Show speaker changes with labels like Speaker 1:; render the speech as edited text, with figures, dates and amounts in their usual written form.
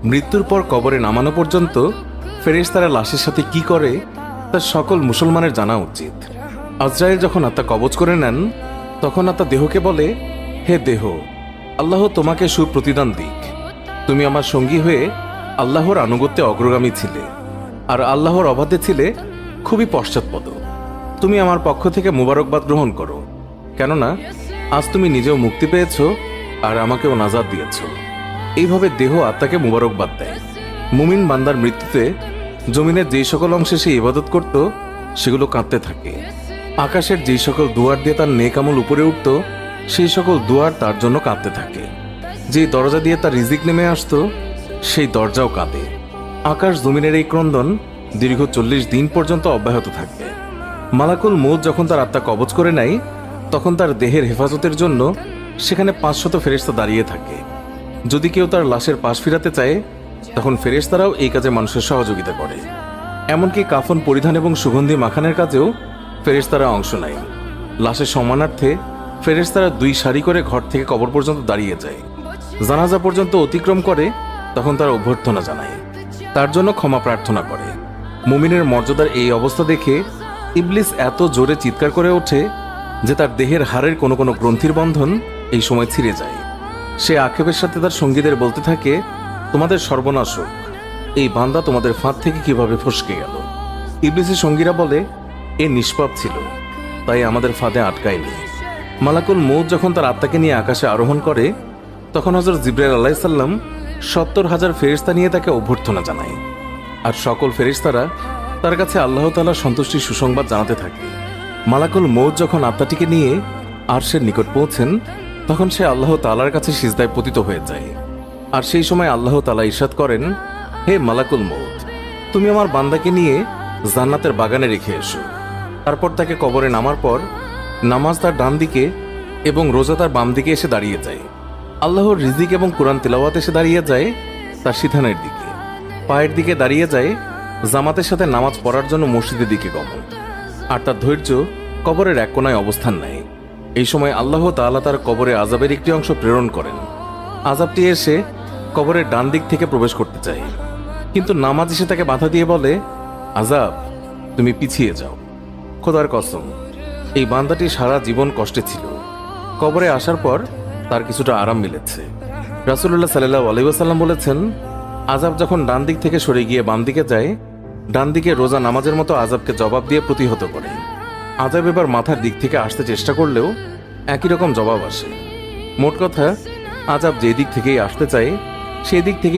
Speaker 1: মৃত্যুর পর কবরে নামানো পর্যন্ত ফেরেশতারা লাশের সাথে কি করে তা সকল মুসলমানের জানা উচিত। আজরাইল যখন আত্মা কবজ করে নেন তখন আত্মা দেহকে বলে, হে দেহ, আল্লাহ তোমাকে সুপ্রতিদান দিক। তুমি আমার সঙ্গী হয়ে আল্লাহর আনুগত্যে অগ্রগামী ছিলে, আর আল্লাহর অবাধে ছিলে খুবই পশ্চাৎপদ। তুমি আমার পক্ষ থেকে মুবারকবাদ গ্রহণ করো, কেননা আজ তুমি নিজেও মুক্তি পেয়েছ আর আমাকেও নাজাত দিয়েছ। এইভাবে দেহ আত্মাকে মুবারকবাদ দেয়। মুমিন বান্দার মৃত্যুতে জমিনের যেই সকল অংশে সে ইবাদত করত সেগুলো কাঁদতে থাকে। আকাশের যেই সকল দুয়ার দিয়ে তার নেক আমল উপরে উঠত সেই সকল দুয়ার তার জন্য কাঁদতে থাকে। যেই দরজা দিয়ে তার রিজিক নেমে আসতো সেই দরজাও কাঁদে। আকাশ জমিনের এই ক্রন্দন দীর্ঘ 40 দিন পর্যন্ত অব্যাহত থাকবে। মালাকুল মউত যখন তার আত্মা কবজ করে নেয় তখন তার দেহের হেফাজতের জন্য সেখানে 500 ফেরেশতা দাঁড়িয়ে থাকে। যদি কেউ তার লাশের পাশ ফিরাতে চায় তখন ফেরেশতারাও এই কাজে মানুষের সহযোগিতা করে। এমনকি কাফন পরিধান এবং সুগন্ধি মাখানের কাজেও ফেরেশতারা অংশ নেয়। লাশের সম্মানার্থে ফেরেশতারা 2 সারি করে ঘর থেকে কবর পর্যন্ত দাঁড়িয়ে যায়। জানাজা পর্যন্ত অতিক্রম করে তখন তারা অভ্যর্থনা জানায়, তার জন্য ক্ষমা প্রার্থনা করে। মুমিনের মর্যাদার এই অবস্থা দেখে ইবলিস এত জোরে চিৎকার করে ওঠে যে তার দেহের হাড়ের কোনো কোনো গ্রন্থির বন্ধন এই সময় ছিঁড়ে যায়। সে আক্ষেপের সাথে তার সঙ্গীদের বলতে থাকে, তোমাদের সর্বনাশ হোক, এই বান্দা তোমাদের ফাঁদ থেকে কিভাবে ফসকে গেল। ইবলিসের সঙ্গীরা বলে, এ নিষ্পাপ ছিল, তাই আমাদের ফাঁদে আটকায়নি। মালাকুল মউত যখন তার আত্মাকে নিয়ে আকাশে আরোহণ করে তখন হযরত জিবরাইল আলাইহিস সালাম 70,000 ফেরেশতা নিয়ে তাকে অভ্যর্থনা জানায়। আর সকল ফেরেশতারা তার কাছে আল্লাহ তাআলার সন্তুষ্টির সুসংবাদ জানাতে থাকে। মালাকুল মউত যখন আত্মাটিকে নিয়ে আরশের নিকট পৌঁছেন তখন সে আল্লাহ তাআলার কাছে সিজদায় পতিত হয়ে যায়। আর সেই সময় আল্লাহ তাআলা ইরশাদ করেন, হে মালাকুল মউত, তুমি আমার বান্দাকে নিয়ে জান্নাতের বাগানে রেখে এসো। তারপর তাকে কবরে নামার পর নামাজ তার ডান দিকে এবং রোজা তার বাম দিকে এসে দাঁড়িয়ে যায়। আল্লাহর রিজিক এবং কোরআন তিলাওয়াত এসে দাঁড়িয়ে যায় তার সিধানের দিকে। পায়ের দিকে দাঁড়িয়ে যায় জামাতের সাথে নামাজ পড়ার জন্য মসজিদের দিকে গমন। আর তার ধৈর্য কবরের এক কোনায় অবস্থান নেয়। এই সময় আল্লাহ তাআলা তার কবরে আযাবের একটি অংশ প্রেরণ করেন। আযাবটি এসে কবরের ডান দিক থেকে প্রবেশ করতে চায়, কিন্তু নামাজ এসে তাকে বাধা দিয়ে বলে, আযাব, তুমি পিছিয়ে যাও। খোদার কসম, এই বান্দাটি সারা জীবন কষ্টে ছিল। কবরে আসার পর তার কিছুটা আরাম মিলেছে। রাসূলুল্লাহ সাল্লাল্লাহু আলাইহি ওয়াসাল্লাম বলেছেন, আযাব যখন ডান দিক থেকে সরে গিয়ে বাম দিকে যায়, ডান দিকে রোজা নামাজের মতো আযাবকে জবাব দিয়ে প্রতিহত করে। আযাব এবার মাথার দিক থেকে আসতে চেষ্টা করলেও একই রকম জবাব আসে। মোট কথা, আযাব যে দিক থেকেই আসতে চায় সেই দিক থেকে